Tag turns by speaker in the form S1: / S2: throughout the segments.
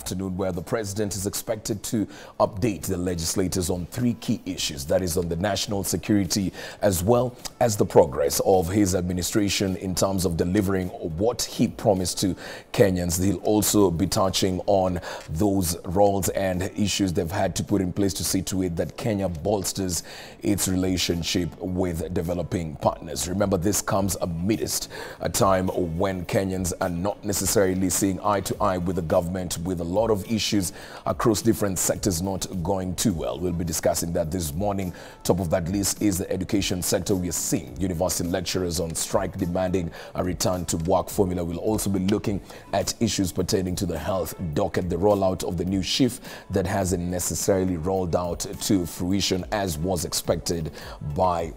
S1: afternoon, where the president is expected to update the legislators on 3 key issues. That is on the national security as well as the progress of his administration in terms of delivering what he promised to Kenyans. He'll also be touching on those roles and issues they've had to put in place to see to it that Kenya bolsters its relationship with developing partners. Remember, this comes amidst a time when Kenyans are not necessarily seeing eye to eye with the government, with a lot of issues across different sectors not going too well. We'll be discussing that this morning. Top of that list is the education sector. We are seeing university lecturers on strike demanding a return to work formula. We'll also be looking at issues pertaining to the health docket, the rollout of the new shift that hasn't necessarily rolled out to fruition as was expected by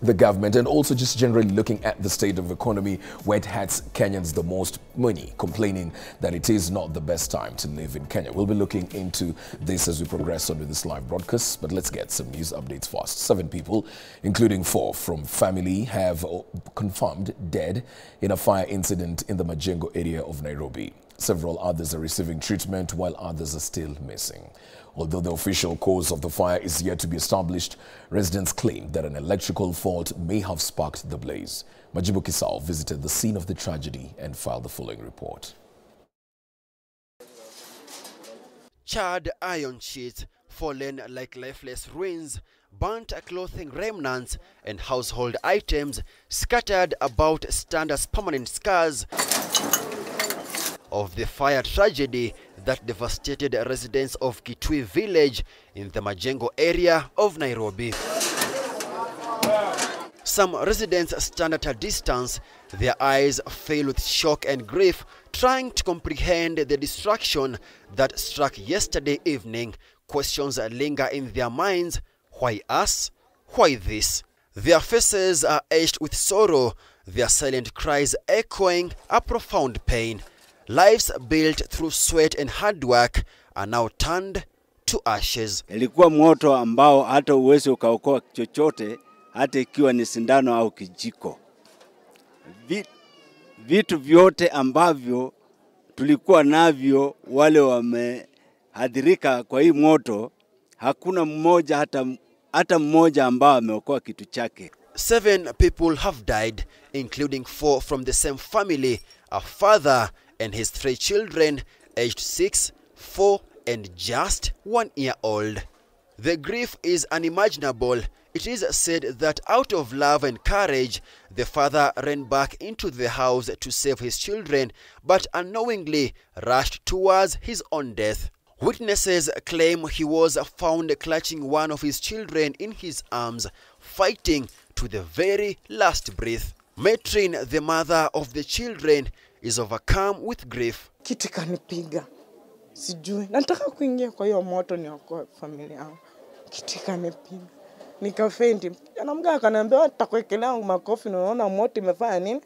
S1: the government, and also just generally looking at the state of economy, where it hurts Kenyans the most, many complaining that it is not the best time to live in Kenya. We'll be looking into this as we progress on with this live broadcast, but let's get some news updates first. 7 people, including 4 from family, have confirmed dead in a fire incident in the Majengo area of Nairobi. Several others are receiving treatment, while others are still missing. Although the official cause of the fire is yet to be established, residents claim that an electrical fault may have sparked the blaze. Majibu Kisao visited the scene of the tragedy and filed the following report.
S2: Charred iron sheets, fallen like lifeless ruins, burnt clothing remnants and household items scattered about stand as permanent scars of the fire tragedy that devastated residents of Kitui village in the Majengo area of Nairobi. Some residents stand at a distance, their eyes fill with shock and grief, trying to comprehend the destruction that struck yesterday evening. Questions linger in their minds. Why us? Why this? Their faces are etched with sorrow, their silent cries echoing a profound pain. Lives built through sweat and hard work are now turned to ashes.
S3: Ilikuwa moto ambao hata uwezi ukaokoa chochote, hata ikiwa ni sindano au kijiko. Vitu vyote ambavyo tulikuwa navyo, wale wamehadhirika kwa hii moto, hakuna mmoja hata mmoja ambao ameokoa kitu chake.
S2: 7 people have died, including 4 from the same family, a father and his 3 children, aged 6, 4, and just 1 year old. The grief is unimaginable. It is said that out of love and courage, the father ran back into the house to save his children, but unknowingly rushed towards his own death. Witnesses claim he was found clutching one of his children in his arms, fighting to the very last breath. Matrin, the mother of the children, is overcome with grief.
S4: Kitu kanipiga. Sijui. Nataka kuingia kwa hiyo moto niokoe familia yangu. Kitu kanipiga. Nikafendi. Anamgaa akaniambia atakuwekelea makofi na unaona moto imefanya nini?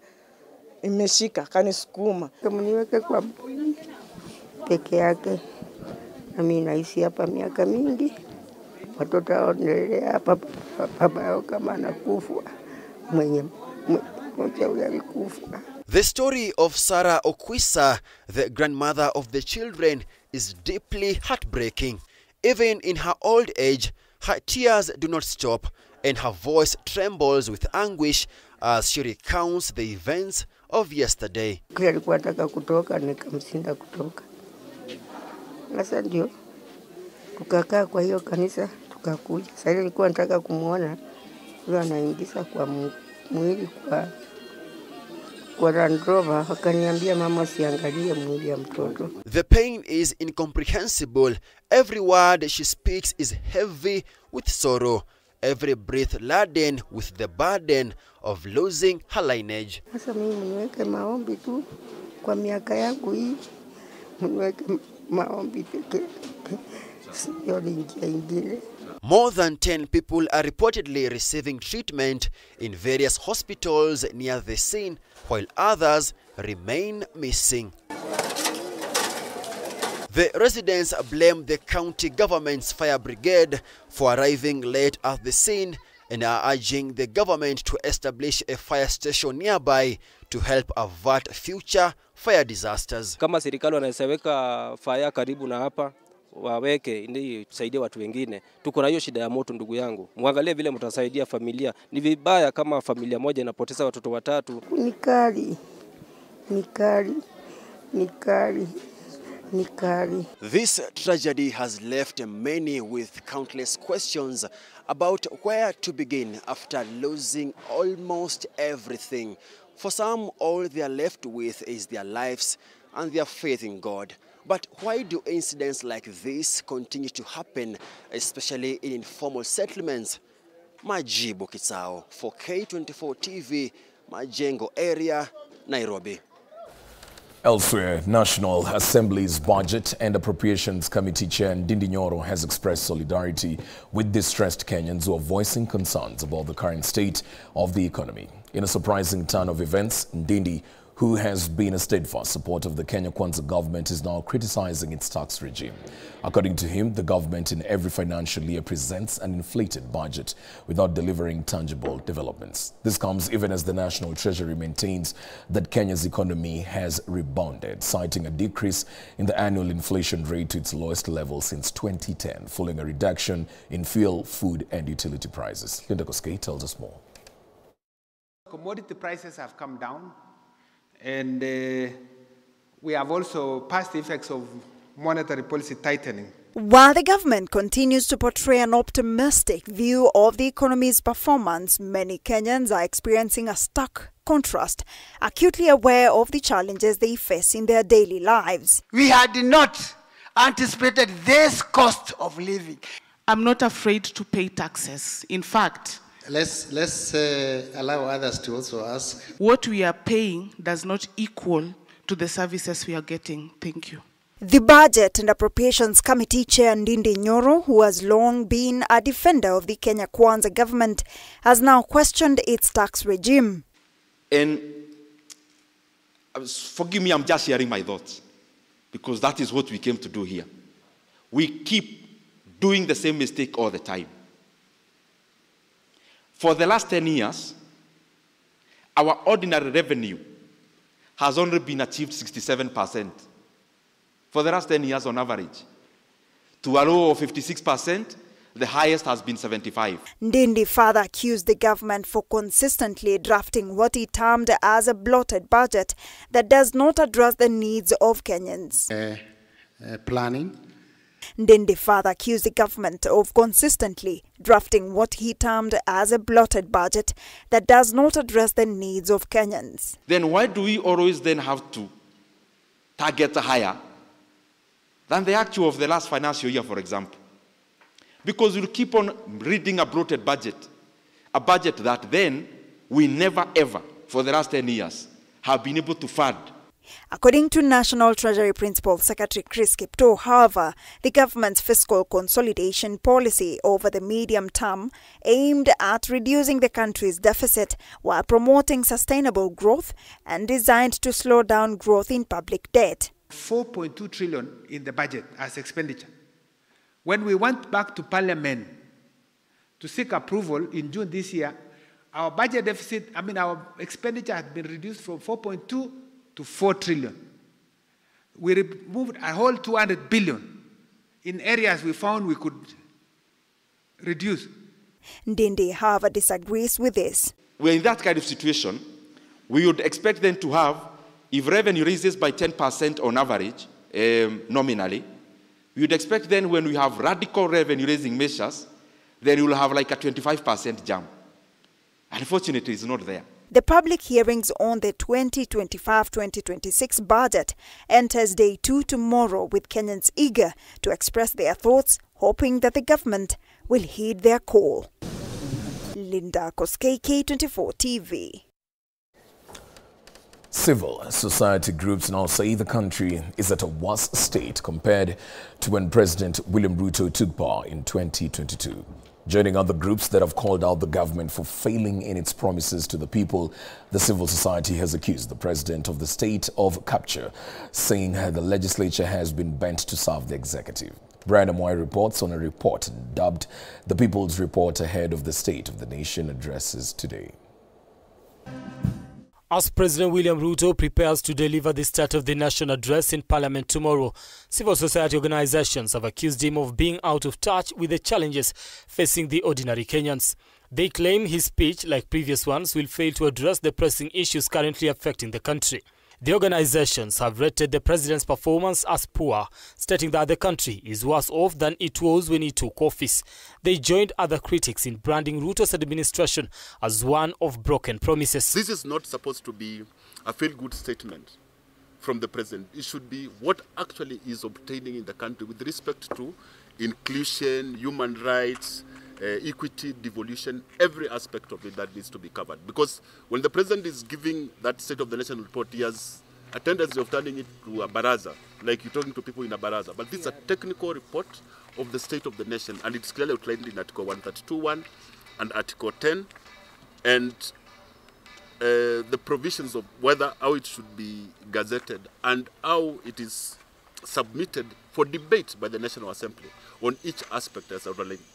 S4: Imeshika, kanisukuma.
S5: Kama niweke kwa peke yake. Mimi naishi hapa miaka mingi. Watoto wanaendelea hapa, baba yao kama anakufa. Mwenye alikufa.
S2: The story of Sarah Okwisa, the grandmother of the children, is deeply heartbreaking. Even in her old age, her tears do not stop and her voice trembles with anguish as she recounts the events of yesterday.
S5: Alikuwa anataka kutoka, nikamshinda kutoka. Sasa ndio tukakaa kwa hiyo kanisa, tukakuja. Sasa nilikuwa nataka kumuona, yule anaingiza kwa mwili kwa Randrova, akaniambia mama siangalie mwili ya mtoto.
S2: The pain is incomprehensible. Every word she speaks is heavy with sorrow. Every breath laden with the burden of losing her lineage.
S5: Sasa mimi niweke maombi tu kwa miaka yangu hii. Niweke maombi pekee. Sio njia ingine.
S2: More than 10 people are reportedly receiving treatment in various hospitals near the scene, while others remain missing. The residents blame the county government's fire brigade for arriving late at the scene and are urging the government to establish a fire station nearby to help avert future fire disasters.
S6: Kama serikali wanaweka fire karibu na hapa, waweke ili tusaidie watu wengine. Tuko na hiyo shida ya moto, ndugu yangu. Muangalie vile mtasaidia familia. Ni vibaya kama familia moja inapoteza watoto watatu.
S5: Nikali.
S2: This tragedy has left many with countless questions about where to begin after losing almost everything. For some, all they are left with is their lives and their faith in God. But why do incidents like this continue to happen, especially in informal settlements? Majibu Kitsao for K24 TV, Majengo area, Nairobi.
S1: Elsewhere, National Assembly's Budget and Appropriations Committee Chair Ndindi Nyoro has expressed solidarity with distressed Kenyans who are voicing concerns about the current state of the economy. In a surprising turn of events, Ndindi, who has been a steadfast supporter of the Kenya Kwanza government, is now criticizing its tax regime. According to him, the government in every financial year presents an inflated budget without delivering tangible developments. This comes even as the National Treasury maintains that Kenya's economy has rebounded, citing a decrease in the annual inflation rate to its lowest level since 2010, following a reduction in fuel, food and utility prices. Linda Koskei tells us more.
S7: Commodity prices have come down, and we have also passed the effects of monetary policy tightening.
S8: While the government continues to portray an optimistic view of the economy's performance, many Kenyans are experiencing a stark contrast, acutely aware of the challenges they face in their daily lives.
S9: We had not anticipated this cost of living.
S10: I'm not afraid to pay taxes. In fact,
S11: Let's allow others to also ask.
S10: what we are paying does not equal to the services we are getting. Thank you.
S8: The Budget and Appropriations Committee Chair Ndindi Nyoro, who has long been a defender of the Kenya Kwanza government, has now questioned its tax regime.
S12: And forgive me, I'm just sharing my thoughts, because that is what we came to do here. We keep doing the same mistake all the time. For the last 10 years, our ordinary revenue has only been achieved 67%. For the last 10 years on average. To a low of 56%, the highest has been 75%.
S8: Ndindi further accused the government for consistently drafting what he termed as a bloated budget that does not address the needs of Kenyans.
S11: Planning.
S8: Ndindi further accused the government of consistently drafting what he termed as a bloated budget that does not address the needs of Kenyans.
S12: Then why do we always then have to target higher than the actual of the last financial year, for example? Because we'll keep on reading a bloated budget, a budget that then we never ever, for the last 10 years, have been able to fund.
S8: According to National Treasury Principal Secretary Chris Kipto, however, the government's fiscal consolidation policy over the medium term aimed at reducing the country's deficit while promoting sustainable growth and designed to slow down growth in public debt.
S7: 4.2 trillion in the budget as expenditure. When we went back to Parliament to seek approval in June this year, our budget deficit, our expenditure had been reduced from 4.2 to 4 trillion. We removed a whole 200 billion in areas we found we could reduce.
S8: Ndindi, however, disagrees with this.
S12: We're in that kind of situation. We would expect them to have, if revenue raises by 10% on average, nominally, we would expect then when we have radical revenue raising measures, then we'll have like a 25% jump. Unfortunately, it's not there.
S8: The public hearings on the 2025-2026 budget enters day 2 tomorrow, with Kenyans eager to express their thoughts, hoping that the government will heed their call. Linda Koskei, K24 TV.
S1: Civil society groups now say the country is at a worse state compared to when President William Ruto took power in 2022. Joining other groups that have called out the government for failing in its promises to the people, the civil society has accused the president of the state of capture, saying the legislature has been bent to serve the executive. Brian Amoy reports on a report dubbed the People's Report ahead of the State of the Nation addresses today.
S13: As President William Ruto prepares to deliver the State of the Nation address in Parliament tomorrow, civil society organizations have accused him of being out of touch with the challenges facing the ordinary Kenyans. They claim his speech, like previous ones, will fail to address the pressing issues currently affecting the country. The organizations have rated the president's performance as poor, stating that the country is worse off than it was when he took office. They joined other critics in branding Ruto's administration as one of broken promises.
S14: This is not supposed to be a feel-good statement from the president. It should be what actually is obtaining in the country with respect to inclusion, human rights, equity, devolution, every aspect of it that needs to be covered. Because when the president is giving that State of the Nation report, he has a tendency of turning it to a baraza, like you're talking to people in a baraza. But this is a technical report of the State of the Nation, and it's clearly outlined in Article 132.1 and Article 10, and the provisions of how it should be gazetted and how it is submitted for debate by the National Assembly on each aspect as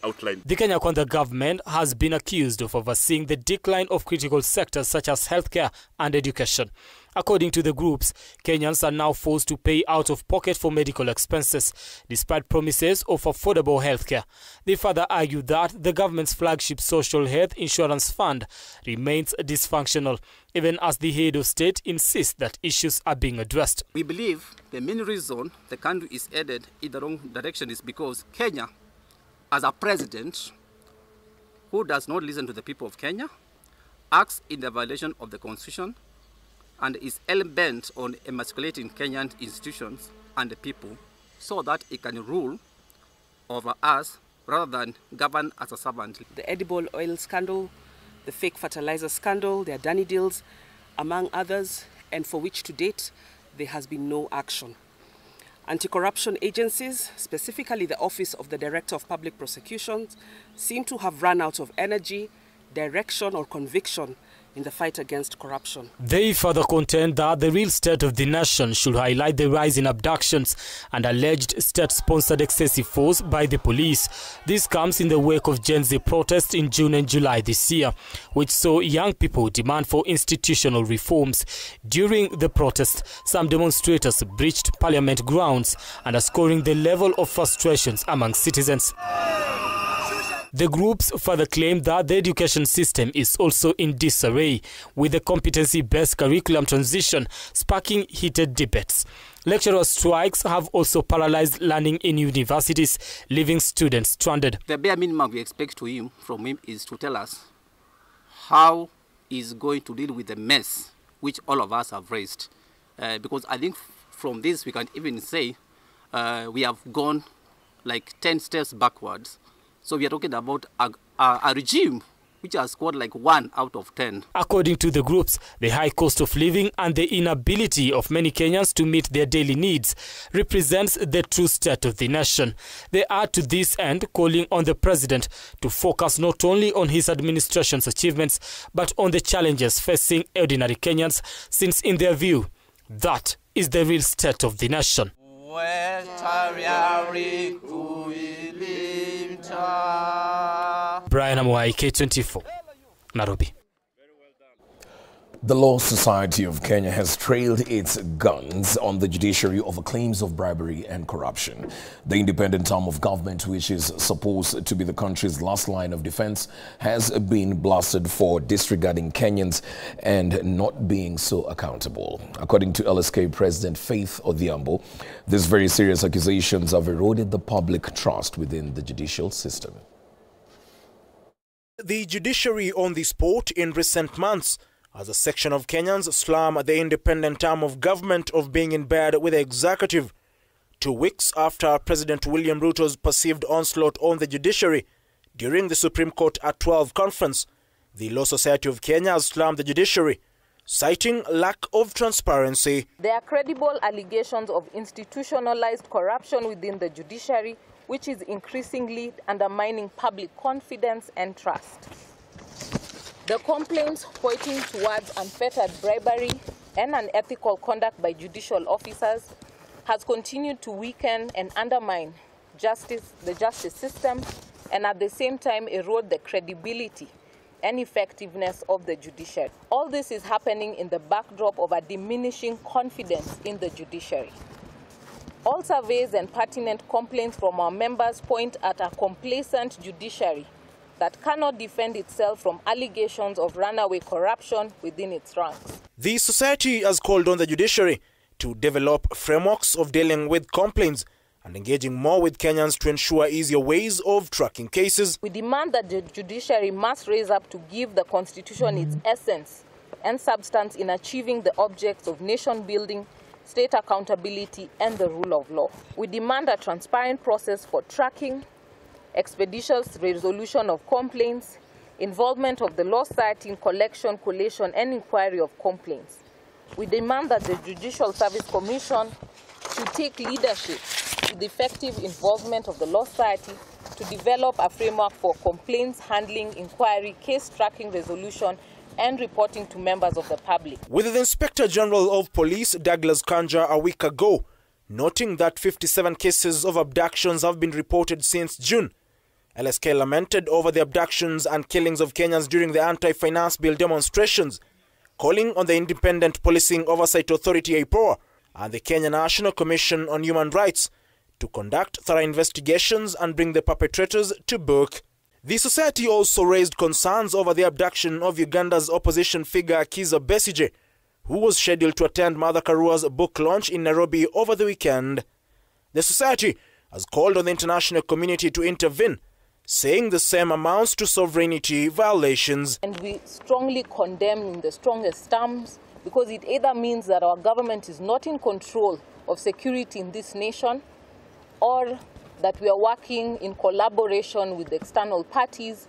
S14: outlined.
S13: The Kenya Kwanza government has been accused of overseeing the decline of critical sectors such as healthcare and education. According to the groups, Kenyans are now forced to pay out of pocket for medical expenses, despite promises of affordable healthcare. They further argue that the government's flagship social health insurance fund remains dysfunctional, even as the head of state insists that issues are being addressed.
S15: We believe the main reason the country is headed in the wrong direction is because Kenya, as a president who does not listen to the people of Kenya, acts in the violation of the constitution, and is hell-bent on emasculating Kenyan institutions and the people so that it can rule over us rather than govern as a servant.
S16: The edible oil scandal, the fake fertilizer scandal, their Danny deals, among others, and for which to date there has been no action. Anti-corruption agencies, specifically the Office of the Director of Public Prosecutions, seem to have run out of energy, direction or conviction in the fight against corruption.
S13: They further contend that the real state of the nation should highlight the rise in abductions and alleged state-sponsored excessive force by the police. This comes in the wake of Gen Z protests in June and July this year, which saw young people demand for institutional reforms. During the protest, some demonstrators breached parliament grounds, underscoring the level of frustrations among citizens. The groups further claim that the education system is also in disarray, with the competency-based curriculum transition sparking heated debates. Lecturer strikes have also paralyzed learning in universities, leaving students stranded.
S15: The bare minimum we expect from him is to tell us how he's going to deal with the mess which all of us have raised. Because I think from this we can even say we have gone like 10 steps backwards. So we are talking about a regime which has scored like 1 out of 10.
S13: According to the groups, the high cost of living and the inability of many Kenyans to meet their daily needs represents the true state of the nation. They are to this end calling on the president to focus not only on his administration's achievements, but on the challenges facing ordinary Kenyans, since in their view, that is the real state of the nation. Brian Amuai, K24, Nairobi.
S1: The Law Society of Kenya has trailed its guns on the judiciary over claims of bribery and corruption. The independent arm of government, which is supposed to be the country's last line of defense, has been blasted for disregarding Kenyans and not being so accountable. According to LSK President Faith Odhiambo, these very serious accusations have eroded the public trust within the judicial system.
S17: The judiciary on the spot in recent months, as a section of Kenyans slam the independent arm of government of being in bed with the executive. 2 weeks after President William Ruto's perceived onslaught on the judiciary during the Supreme Court at 12 conference, the Law Society of Kenya has slammed the judiciary, citing lack of transparency.
S18: There are credible allegations of institutionalized corruption within the judiciary, which is increasingly undermining public confidence and trust. The complaints pointing towards unfettered bribery and unethical conduct by judicial officers has continued to weaken and undermine the justice system, and at the same time erode the credibility and effectiveness of the judiciary. All this is happening in the backdrop of a diminishing confidence in the judiciary. All surveys and pertinent complaints from our members point at a complacent judiciary that cannot defend itself from allegations of runaway corruption within its ranks.
S17: The society has called on the judiciary to develop frameworks of dealing with complaints and engaging more with Kenyans to ensure easier ways of tracking cases.
S18: We demand that the judiciary must raise up to give the Constitution its essence and substance in achieving the objects of nation building, state accountability, and the rule of law. We demand a transparent process for tracking, expeditious resolution of complaints, involvement of the law society in collection, collation, and inquiry of complaints. We demand that the Judicial Service Commission should take leadership with the effective involvement of the law society to develop a framework for complaints handling, inquiry, case tracking, resolution, and reporting to members of the public.
S17: With the Inspector General of Police, Douglas Kanja, a week ago, noting that 57 cases of abductions have been reported since June, LSK lamented over the abductions and killings of Kenyans during the anti-finance bill demonstrations, calling on the Independent Policing Oversight Authority (IPOA) and the Kenya National Commission on Human Rights to conduct thorough investigations and bring the perpetrators to book. The society also raised concerns over the abduction of Uganda's opposition figure Kizza Besigye, who was scheduled to attend Martha Karua's book launch in Nairobi over the weekend. The society has called on the international community to intervene, saying the same amounts to sovereignty violations.
S18: And we strongly condemn in the strongest terms, because it either means that our government is not in control of security in this nation, or that we are working in collaboration with external parties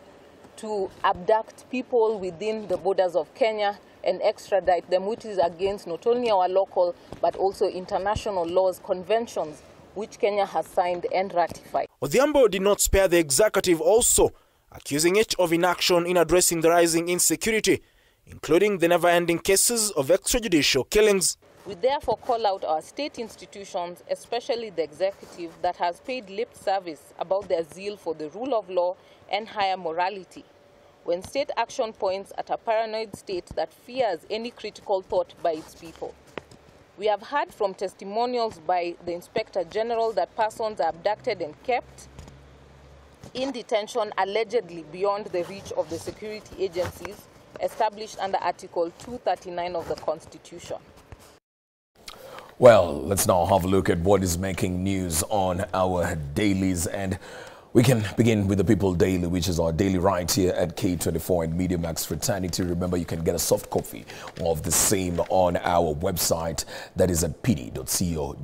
S18: to abduct people within the borders of Kenya and extradite them, which is against not only our local but also international laws, conventions, which Kenya has signed and ratified.
S17: Odhiambo did not spare the executive also, accusing it of inaction in addressing the rising insecurity, including the never-ending cases of extrajudicial killings.
S18: We therefore call out our state institutions, especially the executive, that has paid lip service about their zeal for the rule of law and higher morality, when state action points at a paranoid state that fears any critical thought by its people. We have heard from testimonials by the Inspector General that persons are abducted and kept in detention allegedly beyond the reach of the security agencies established under Article 239 of the Constitution.
S1: Well, let's now have a look at what is making news on our dailies, and we can begin with the People Daily, which is our daily right here at K24 and Media Max Fraternity. Remember, you can get a soft copy of the same on our website, that is at pd.co.ke.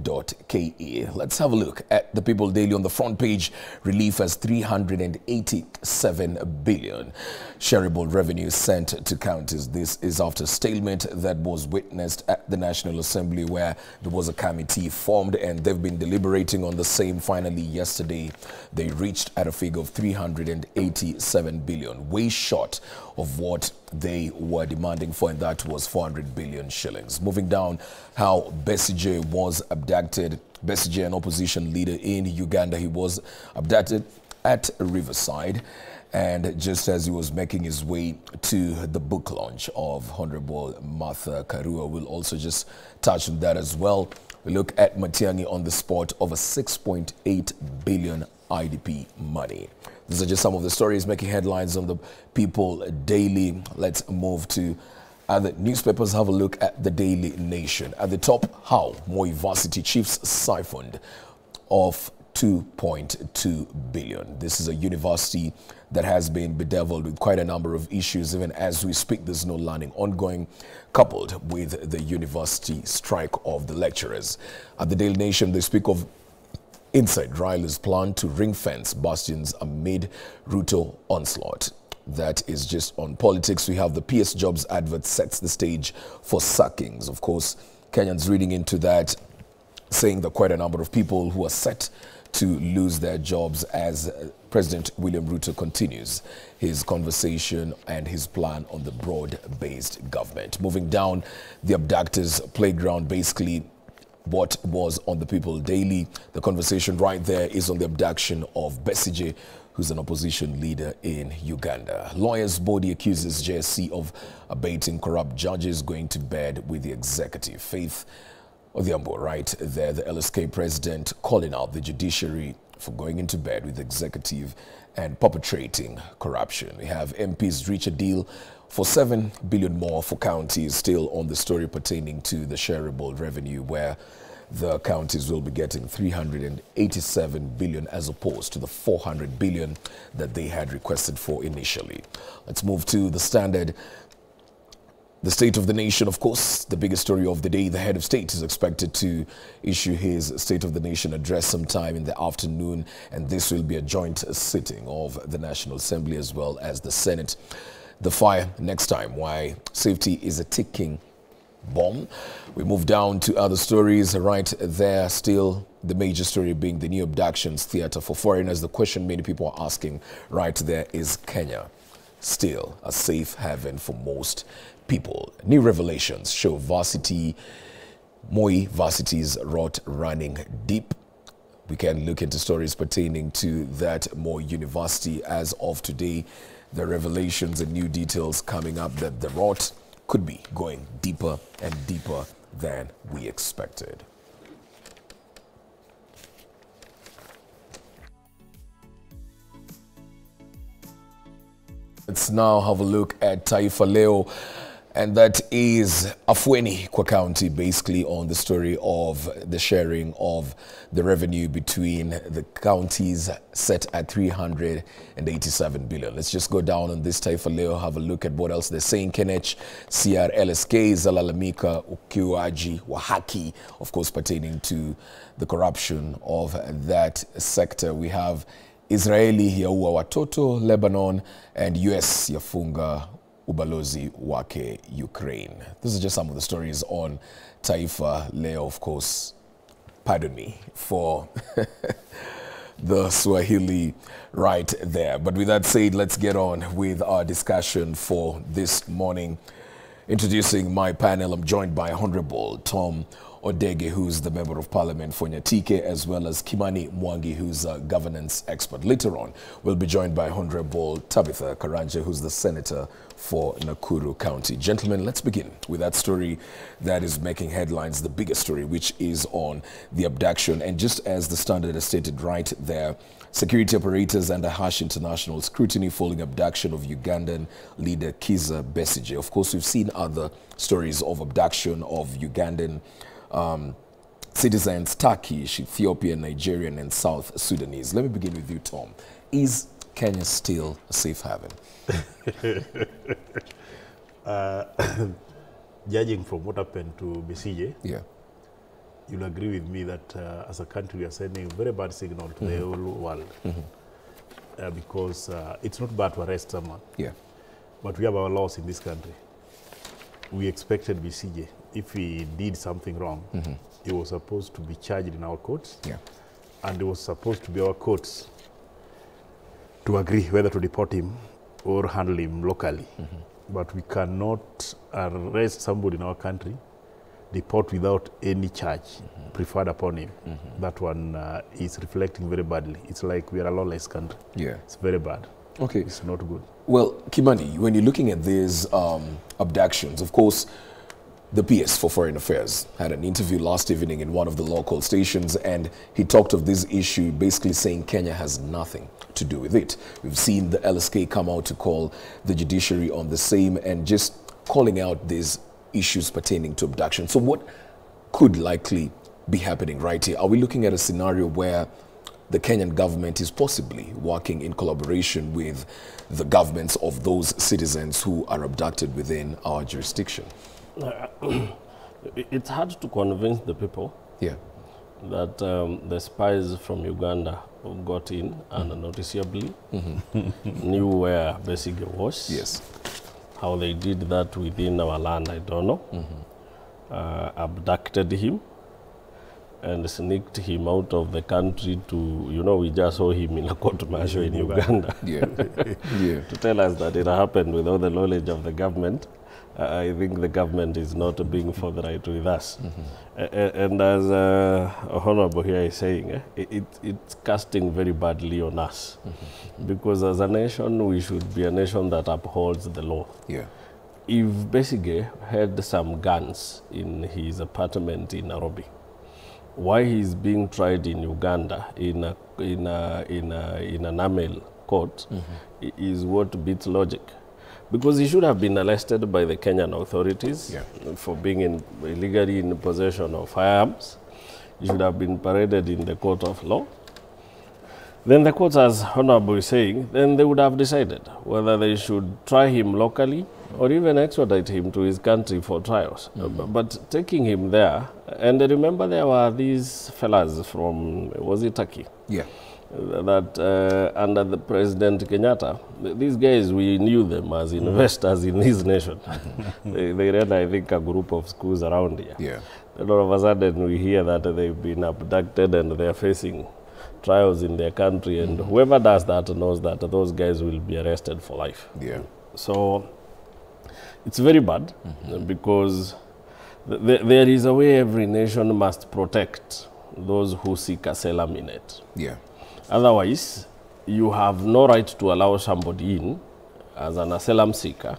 S1: Let's have a look at the People Daily. On the front page, relief as 387 billion shareable revenue sent to counties. This is after stalemate that was witnessed at the National Assembly, where there was a committee formed and they've been deliberating on the same. Finally, yesterday, they reached at a figure of 387 billion, way short of what they were demanding for, and that was 400 billion shillings. Moving down, how Besigye was abducted. Besigye, an opposition leader in Uganda, he was abducted at Riverside, and just as he was making his way to the book launch of Honorable Martha Karua. We'll also just touch on that as well. We look at Matiang'i on the spot of a 6.8 billion IDP money. These are just some of the stories making headlines on the People Daily. Let's move to other newspapers. Have a look at the Daily Nation. At the top, how Moi Varsity chiefs siphoned off 2.2 billion. This is a university that has been bedeviled with quite a number of issues. Even as we speak, there's no learning ongoing, coupled with the university strike of the lecturers. At the Daily Nation, they speak of inside Riley's plan to ring-fence bastions amid Ruto onslaught. That is just on politics. We have the PS Jobs advert sets the stage for sackings. Of course, Kenyans reading into that, saying that quite a number of people who are set to lose their jobs as President William Ruto continues his conversation and his plan on the broad-based government. Moving down, the abductors' playground, basically what was on the People Daily. The conversation right there is on the abduction of Besigye, who's an opposition leader in Uganda. Lawyers' body accuses JSC of abating corrupt judges going to bed with the executive. Faith Odhiambo, right there, the LSK president, calling out the judiciary for going into bed with the executive and perpetrating corruption. We have MPs reach a deal for 7 billion more for counties, still on the story pertaining to the shareable revenue, where the counties will be getting 387 billion as opposed to the 400 billion that they had requested for initially. Let's move to the Standard. The State of the Nation, of course, the biggest story of the day. The head of state is expected to issue his State of the Nation address sometime in the afternoon, and this will be a joint sitting of the National Assembly as well as the Senate. The fire next time, why safety is a ticking bomb. We move down to other stories right there. Still, the major story being the new abductions theater for foreigners. The question many people are asking right there is, Kenya still a safe haven for most people? New revelations show Moi varsity's rot running deep. We can look into stories pertaining to that Moi University as of today. The revelations and new details coming up that the rot could be going deeper and deeper than we expected. Let's now have a look at Taifa Leo, and that is Afueni kwa County, basically on the story of the sharing of the revenue between the counties set at 387 billion. Let's just go down on this Taifa Leo, have a look at what else they're saying. Kenech, CR, LSK, Zalalamika, ukiuaji wa haki, of course pertaining to the corruption of that sector. We have Israeli yaua watoto Lebanon, and US yafunga ubalozi wake Ukraine. This is just some of the stories on Taifa Leo, of course. Pardon me for the Swahili right there. But with that said, let's get on with our discussion for this morning. Introducing my panel, I'm joined by Honorable Tom Odege, who's the Member of Parliament for Nyatike, as well as Kimani Mwangi, who's a governance expert. Later on, we'll be joined by Honorable Tabitha Karanja, who's the Senator for Nakuru County. Gentlemen, let's begin with that story that is making headlines, the biggest story, which is on the abduction. And just as the Standard has stated right there, security operators under harsh international scrutiny following abduction of Ugandan leader Kizza Besigye. Of course, we've seen other stories of abduction of Ugandan citizens, Turkish, Ethiopian, Nigerian, and South Sudanese. Let me begin with you, Tom. Is Kenya still a safe haven?
S19: Judging from what happened to Besigye,
S1: yeah,
S19: you'll agree with me that as a country we are sending a very bad signal to the whole world. Because it's not bad to arrest someone.
S1: Yeah.
S19: But we have our laws in this country. We expected Besigye, if he did something wrong, he was supposed to be charged in our courts.
S1: Yeah.
S19: And it was supposed to be our courts to agree whether to deport him or handle him locally. But we cannot arrest somebody in our country, deport without any charge preferred upon him. That one is reflecting very badly. It's like we are a lawless country.
S1: Yeah.
S19: It's very bad.
S1: Okay.
S19: It's not good.
S1: Well, Kimani, when you're looking at these abductions, of course, the PS for Foreign Affairs had an interview last evening in one of the local stations, and he talked of this issue, basically saying Kenya has nothing to do with it. We've seen the LSK come out to call the judiciary on the same, and just calling out these issues pertaining to abduction. So what could likely be happening right here? Are we looking at a scenario where the Kenyan government is possibly working in collaboration with the governments of those citizens who are abducted within our jurisdiction?
S20: It's hard to convince the people that the spies from Uganda got in unnoticeably, knew where Besigye was.
S1: Yes.
S20: How they did that within our land, I don't know. Abducted him and sneaked him out of the country to, we just saw him in a court martial in Uganda.
S1: Yeah.
S20: To tell us that it happened without the knowledge of the government I think the government is not being forthright with us. And as Honorable here is saying, it's casting very badly on us. Because as a nation, we should be a nation that upholds the law.
S1: Yeah.
S20: If Besigye had some guns in his apartment in Nairobi, why he's being tried in Uganda in an AMEL court is what beats logic. Because he should have been arrested by the Kenyan authorities for being illegally in possession of firearms. He should have been paraded in the court of law. Then the court, as Honorable is saying, then they would have decided whether they should try him locally or even extradite him to his country for trials. But taking him there, and remember there were these fellas from, was it Turkey?
S1: Yeah.
S20: That under the President Kenyatta, these guys, we knew them as investors in his nation. They ran, I think, a group of schools around here.
S1: Yeah.
S20: Then all of a sudden we hear that they've been abducted and they're facing trials in their country, and whoever does that knows that those guys will be arrested for life.
S1: Yeah.
S20: So it's very bad because there is a way every nation must protect those who seek asylum in it.
S1: Yeah.
S20: Otherwise, you have no right to allow somebody in as an asylum seeker.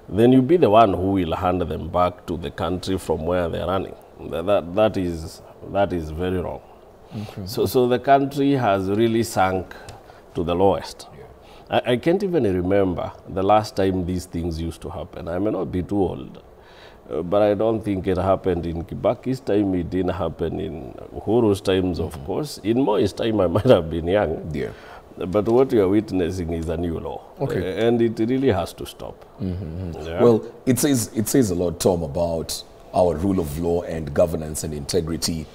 S20: Then you be the one who will hand them back to the country from where they're running. That is very wrong. So the country has really sunk to the lowest. I can't even remember the last time these things used to happen. I may not be too old, but I don't think it happened in Kibaki's time. It didn't happen in Uhuru's times, of course. In Moi's time, I might have been young.
S1: Yeah.
S20: But what you are witnessing is a new law. And it really has to stop. Yeah.
S1: Well, it says a lot, Tom, about our rule of law and governance and integrity.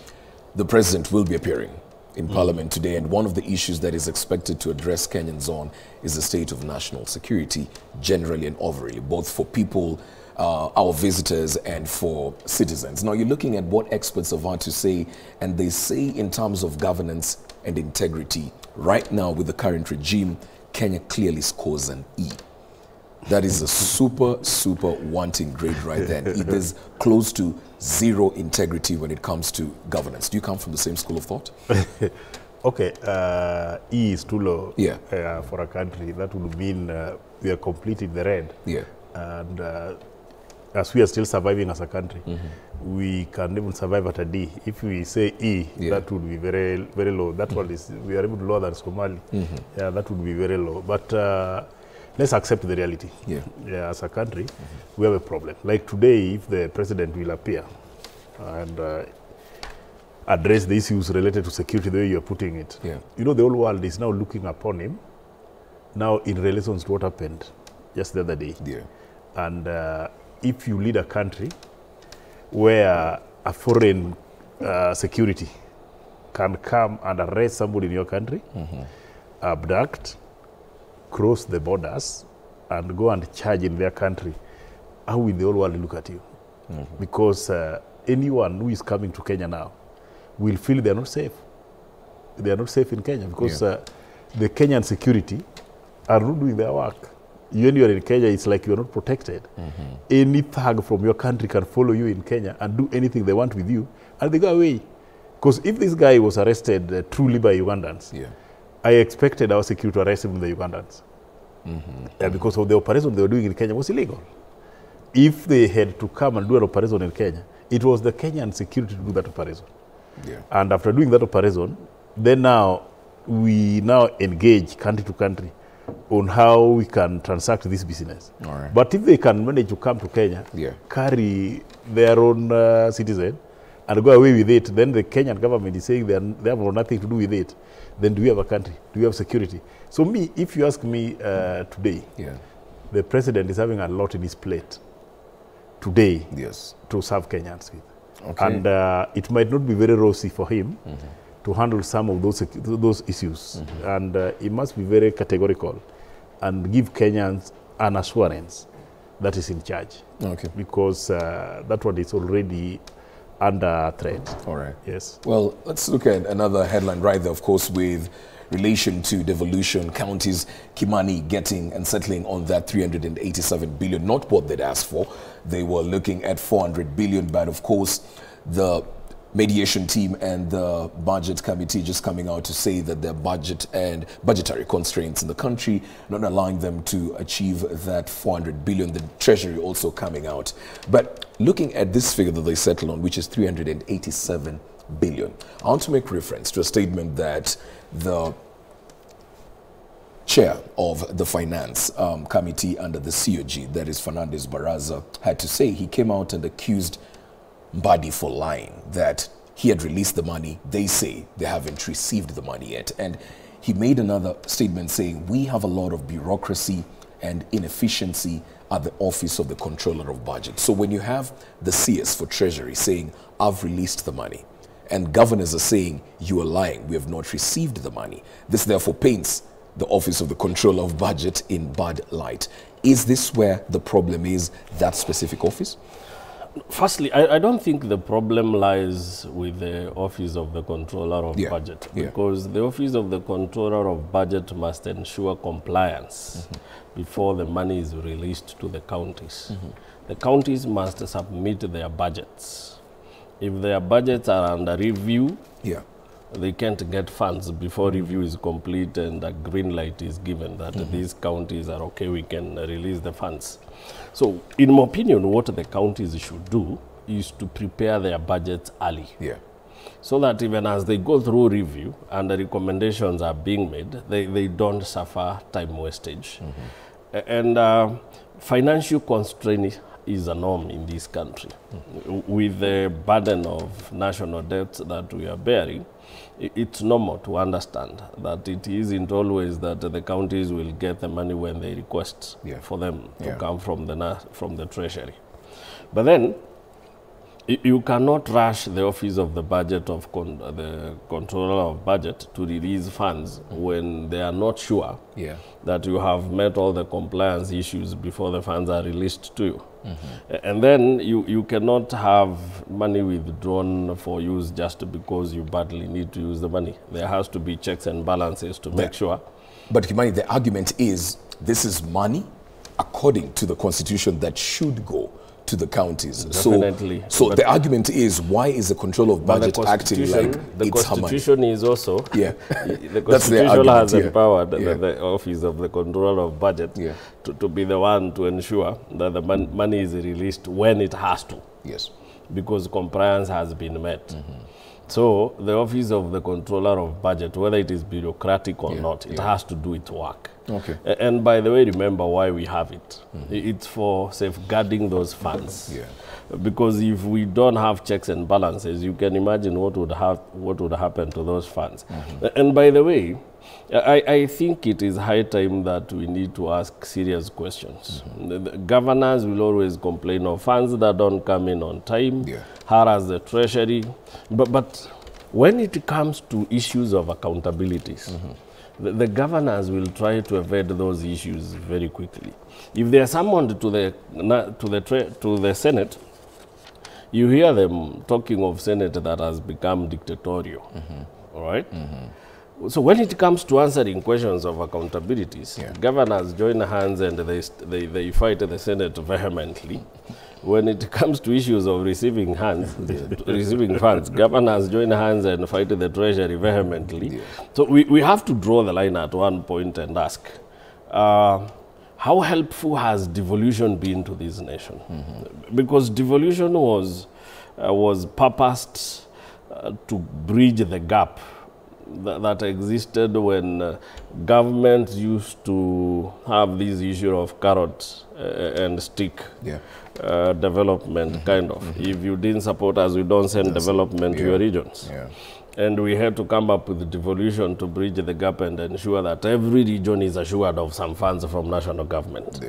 S1: The president will be appearing in Parliament today, and one of the issues that is expected to address Kenyans on is the state of national security, generally and overall, both for people, our visitors, and for citizens. Now, you're looking at what experts have had to say, and they say in terms of governance and integrity, right now with the current regime, Kenya clearly scores an E. That is a super wanting grade right there. It is close to zero integrity when it comes to governance. Do you come from the same school of thought?
S19: Okay, E is too low for a country. That would mean we are completely in the red.
S1: Yeah.
S19: And as we are still surviving as a country, we can even survive at a D. If we say E, that would be very low. That one is, we are even lower than Somali. Yeah, that would be very low. But let's accept the reality. Yeah, as a country, we have a problem. Like today, if the president will appear and address the issues related to security the way you're putting it, you know, the whole world is now looking upon him now in relation to what happened just the other day. And if you lead a country where a foreign security can come and arrest somebody in your country, abduct, cross the borders, and go and charge in their country, how will the whole world look at you? Because anyone who is coming to Kenya now will feel they are not safe. They are not safe in Kenya because the Kenyan security are not doing their work. When you are in Kenya, it's like you are not protected. Any thug from your country can follow you in Kenya and do anything they want with you, and they go away. Because if this guy was arrested truly by Ugandans, I expected our security to arrest him the Ugandans. Because of the operation they were doing in Kenya was illegal. If they had to come and do an operation in Kenya, it was the Kenyan security to do that operation. And after doing that operation, then we now engage country to country on how we can transact this business. But if they can manage to come to Kenya, carry their own citizen, and go away with it, then the Kenyan government is saying they have nothing to do with it. Then do we have a country? Do we have security? So me, if you ask me today, the president is having a lot in his plate today to serve Kenyans with. And it might not be very rosy for him to handle some of those issues. And he must be very categorical and give Kenyans an assurance that is in charge. Because that one is already under threat.
S1: All right.
S19: Yes.
S1: Well, let's look at another headline right there, of course, with relation to devolution, counties, Kimani getting and settling on that 387 billion, not what they'd asked for. They were looking at 400 billion, but of course, the mediation team and the budget committee just coming out to say that their budget and budgetary constraints in the country not allowing them to achieve that 400 billion, the treasury also coming out. But looking at this figure that they settled on, which is 387 billion, I want to make reference to a statement that the chair of the finance committee under the COG, that is Fernandez Baraza, had to say. He came out and accused Mbadi for lying, that he had released the money. They say they haven't received the money yet. And he made another statement saying, we have a lot of bureaucracy and inefficiency at the Office of the Controller of Budget. So when you have the CS for Treasury saying, I've released the money, and governors are saying, you are lying, we have not received the money, this therefore paints the Office of the Controller of Budget in bad light. Is this where the problem is, that specific office?
S20: Firstly, I don't think the problem lies with the Office of the Controller of Budget, because the Office of the Controller of Budget must ensure compliance before the money is released to the counties. The counties must submit their budgets. If their budgets are under review, they can't get funds before review is complete and a green light is given that these counties are okay, we can release the funds. So, in my opinion, what the counties should do is to prepare their budgets early. So that even as they go through review and the recommendations are being made, they don't suffer time wastage. And financial constraint is a norm in this country. With the burden of national debt that we are bearing, it's normal to understand that it isn't always that the counties will get the money when they request for them to come from the treasury. But then, you cannot rush the Office of the Budget of the Controller of Budget to release funds when they are not sure that you have met all the compliance issues before the funds are released to you. And then you cannot have money withdrawn for use just because you badly need to use the money. There has to be checks and balances to make sure.
S1: But Kimani, the argument is this is money according to the constitution that should go to the counties.
S20: Definitely.
S1: So the argument is, why is the Controller of Budget acting like
S20: the
S1: it's
S20: Constitution is also, the Constitution has empowered the Office of the Controller of Budget to be the one to ensure that the money is released when it has to. Because compliance has been met. So the Office of the Controller of Budget, whether it is bureaucratic or not, it has to do its work. And by the way, remember why we have it. It's for safeguarding those funds. Because if we don't have checks and balances, you can imagine what would happen to those funds. And by the way, I think it is high time that we need to ask serious questions. The governors will always complain of funds that don't come in on time, harass the treasury. But when it comes to issues of accountabilities, the governors will try to evade those issues very quickly. If they are summoned to the Senate, you hear them talking of Senate that has become dictatorial. All right? So when it comes to answering questions of accountabilities, governors join hands and they fight the Senate vehemently. When it comes to issues of receiving funds, governors join hands and fight the treasury vehemently. So we have to draw the line at one point and ask, how helpful has devolution been to this nation? Because devolution was purposed to bridge the gap that existed when government used to have this issue of carrot and stick development, kind of. If you didn't support us, we don't send development to your regions. And we had to come up with devolution to bridge the gap and ensure that every region is assured of some funds from national government.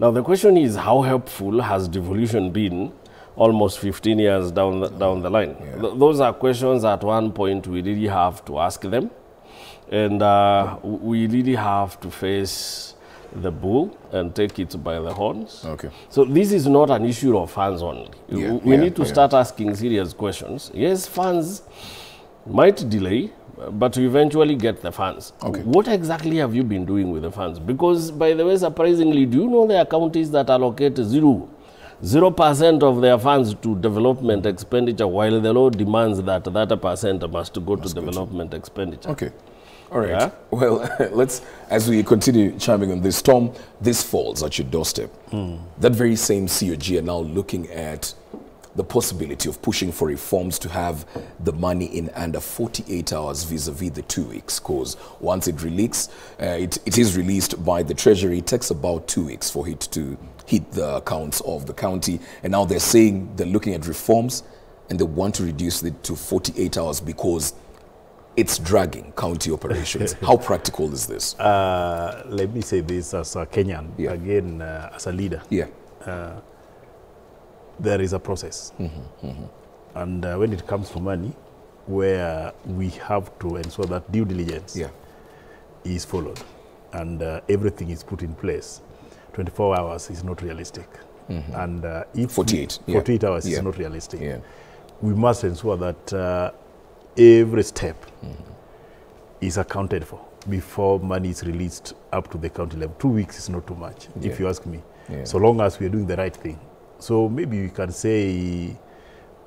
S20: Now the question is, how helpful has devolution been almost 15 years down the line? Those are questions at one point we really have to ask them. And we really have to face the bull and take it by the horns. So this is not an issue of funds only. We need to start asking serious questions. Yes, funds might delay, but you eventually get the funds.
S1: Okay.
S20: What exactly have you been doing with the funds? Because, by the way, surprisingly, do you know there are counties that allocate 0% of their funds to development expenditure, while the law demands that that percent must go to development expenditure?
S1: Okay. All right.
S20: Yeah?
S1: Well, let's, as we continue chiming on this, Tom, this falls at your doorstep. That very same COG are now looking at the possibility of pushing for reforms to have the money in under 48 hours vis-a-vis the 2 weeks, because once it is released by the Treasury, it takes about 2 weeks for it to hit the accounts of the county. And now they're saying they're looking at reforms and they want to reduce it to 48 hours because it's dragging county operations. How practical is this?
S19: Let me say this as a Kenyan, again, as a leader.
S1: Yeah.
S19: There is a process. And when it comes to money, where we have to ensure that due diligence is followed and everything is put in place, 24 hours is not realistic. And if 48 hours is not realistic, we must ensure that every step is accounted for before money is released up to the county level. 2 weeks is not too much, if you ask me, so long as we are doing the right thing. So maybe we can say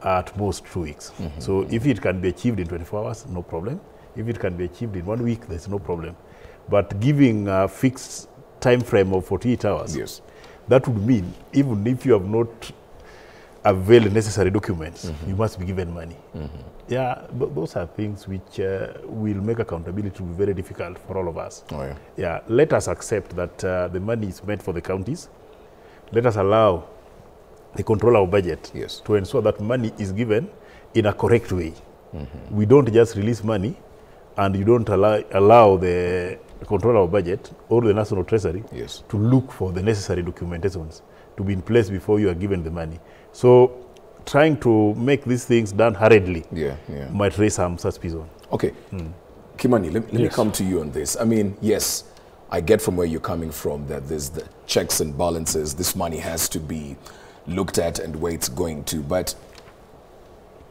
S19: at most 2 weeks. So if it can be achieved in 24 hours, no problem. If it can be achieved in 1 week, there's no problem. But giving a fixed time frame of 48 hours, that would mean even if you have not availed necessary documents, you must be given money. Yeah, those are things which will make accountability to be very difficult for all of us. Yeah, let us accept that the money is meant for the counties. Let us allow the controller of budget to ensure that money is given in a correct way. We don't just release money and you don't allow the controller of budget or the National Treasury to look for the necessary documentations to be in place before you are given the money. So trying to make these things done hurriedly might raise some suspicion.
S1: Okay. Kimani, let me come to you on this. I mean, yes, I get from where you're coming from that there's the checks and balances. This money has to be looked at and where it's going to. But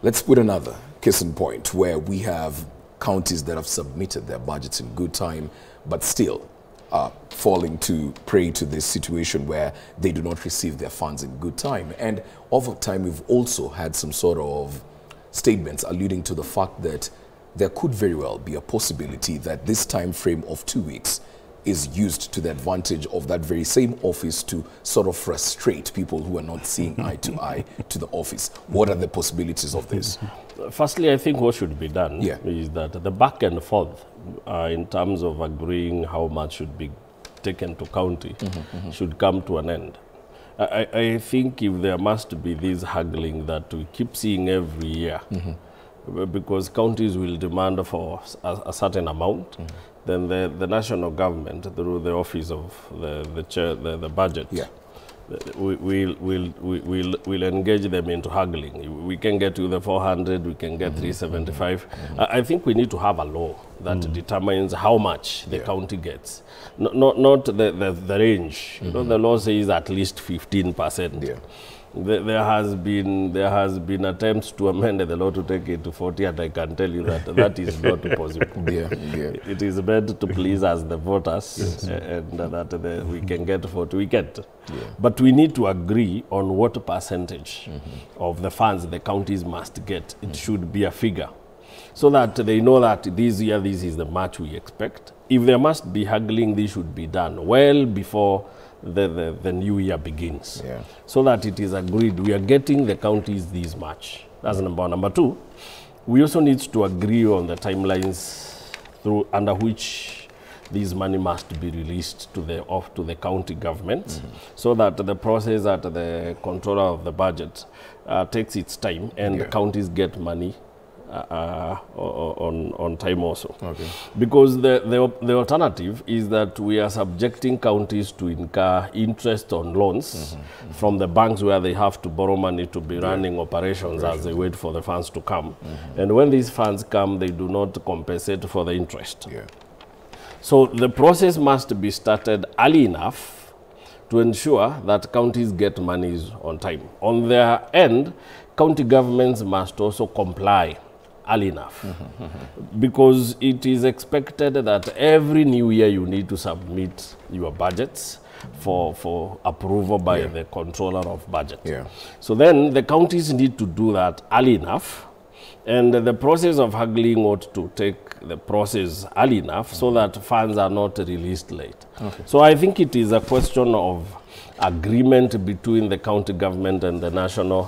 S1: let's put another case in point where we have counties that have submitted their budgets in good time, but still are falling to prey to this situation where they do not receive their funds in good time. And over time, we've also had some sort of statements alluding to the fact that there could very well be a possibility that this time frame of 2 weeks is used to the advantage of that very same office to sort of frustrate people who are not seeing eye to eye to the office. What are the possibilities of this?
S20: Firstly, I think what should be done is that the back and forth in terms of agreeing how much should be taken to county should come to an end. I think if there must be this haggling that we keep seeing every year, because counties will demand for a certain amount, then the national government, through the office of the chair, the budget, we'll engage them into haggling. We can get to the 400, we can get 375. I think we need to have a law that determines how much the county gets, not the range. You know, the law says at least 15%. There has been attempts to amend the law to take it to 40, and I can tell you that that is not possible. It is meant to please us, the voters, and that we can get 40. We get. But we need to agree on what percentage of the funds the counties must get. It should be a figure, so that they know that this year this is the much we expect. If there must be haggling, this should be done well before the new year begins, so that it is agreed we are getting the counties this much. That's number one. Number two, we also need to agree on the timelines under which this money must be released to the county governments, so that the process at the controller of the budget takes its time and the counties get money on time also. Because the alternative is that we are subjecting counties to incur interest on loans from the banks where they have to borrow money to be running operations as they wait for the funds to come. And when these funds come, they do not compensate for the interest. So the process must be started early enough to ensure that counties get monies on time. On their end, county governments must also comply early enough. Because it is expected that every new year you need to submit your budgets for approval by the controller of budget. So then the counties need to do that early enough, and the process of haggling ought to take the process early enough so that funds are not released late. So I think it is a question of agreement between the county government and the national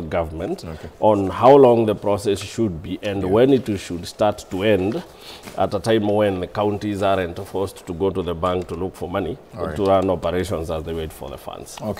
S20: government on how long the process should be and when it should start to end, at a time when the counties aren't forced to go to the bank to look for money to run operations as they wait for the funds.
S1: All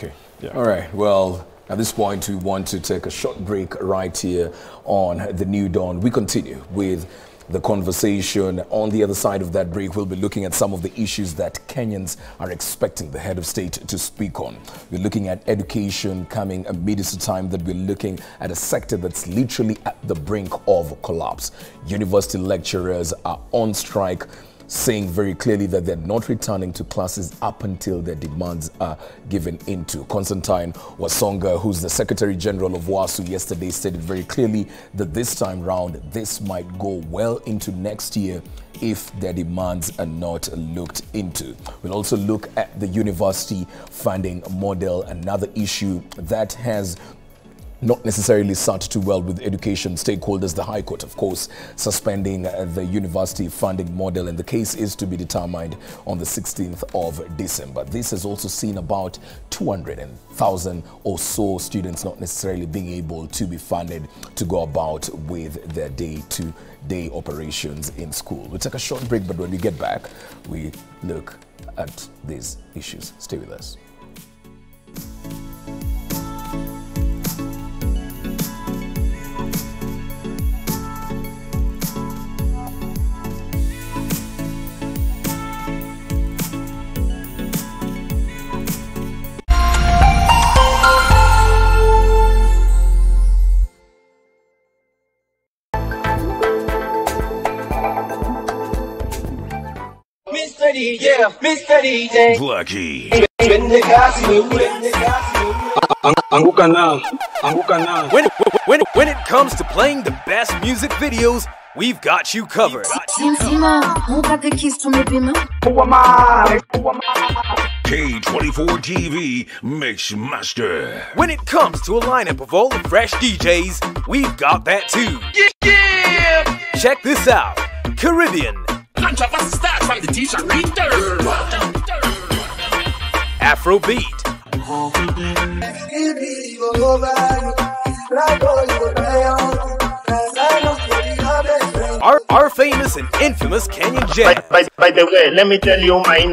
S1: right. Well, at this point, we want to take a short break right here on The New Dawn. We continue with the conversation. On the other side of that break, we'll be looking at some of the issues that Kenyans are expecting the head of state to speak on. We're looking at education coming amidst a time that we're looking at a sector that's literally at the brink of collapse. University lecturers are on strike, saying very clearly that they're not returning to classes up until their demands are given into. Constantine Wasonga, who's the Secretary General of WASU, yesterday stated very clearly that this time round, this might go well into next year if their demands are not looked into. We'll also look at the university funding model, another issue that has not necessarily sat too well with education stakeholders. The High Court, of course, suspending the university funding model, and the case is to be determined on the 16th of December. This has also seen about 200,000 or so students not necessarily being able to be funded to go about with their day-to-day operations in school. We'll take a short break, but when we get back, we look at these issues. Stay with us.
S21: Mr. DJ Blackie. Anguka now. When it comes to playing the best music videos, we've got you covered. K24 TV Mix Master. When it comes to a lineup of all the fresh DJs, we've got that too. Yeah! Check this out. Caribbean, controversy starts from the t-shirt reader. Afrobeat, our famous and infamous Kenyan jam.
S22: By the way, let me tell you my